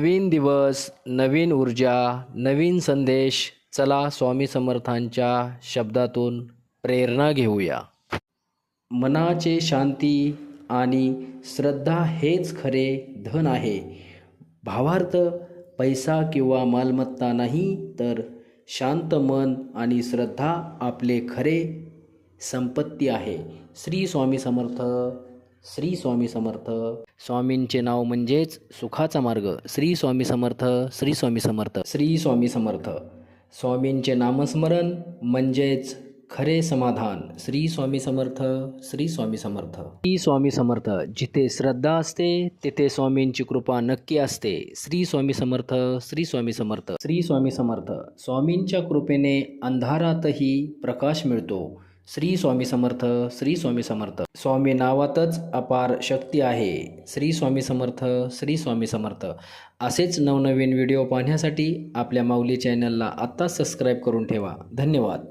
नवीन दिवस, नवीन ऊर्जा, नवीन संदेश. चला स्वामी समर्थांच्या शब्दातून प्रेरणा घेऊया. मनाचे शांती आणि श्रद्धा हेच खरे धन आहे. भावार्थ, पैसा किंवा मालमत्ता नाही, तर शांत मन आणि श्रद्धा आपले खरे संपत्ती आहे. श्री स्वामी समर्थ. श्री स्वामी समर्थ. स्वामींचे नाव म्हणजेच सुखाचा मार्ग. श्री स्वामी समर्थ. श्री स्वामी समर्थ. श्री स्वामी समर्थ. स्वामींचे नामस्मरण म्हणजेच खरे समाधान. श्री स्वामी समर्थ. श्री स्वामी समर्थ. श्री स्वामी समर्थ. जिथे श्रद्धा असते तिथे स्वामींची कृपा नक्की असते. श्री स्वामी समर्थ. श्री स्वामी समर्थ. श्री स्वामी समर्थ. स्वामींच्या कृपेने अंधारातही प्रकाश मिळतो. श्री स्वामी समर्थ. श्री स्वामी समर्थ. स्वामी नावातच अपार शक्ती आहे. श्री स्वामी समर्थ. श्री स्वामी समर्थ. असेच नवनवीन व्हिडिओ पाहण्यासाठी आपल्या माऊली चॅनलला आत्ताच सबस्क्राईब करून ठेवा. धन्यवाद.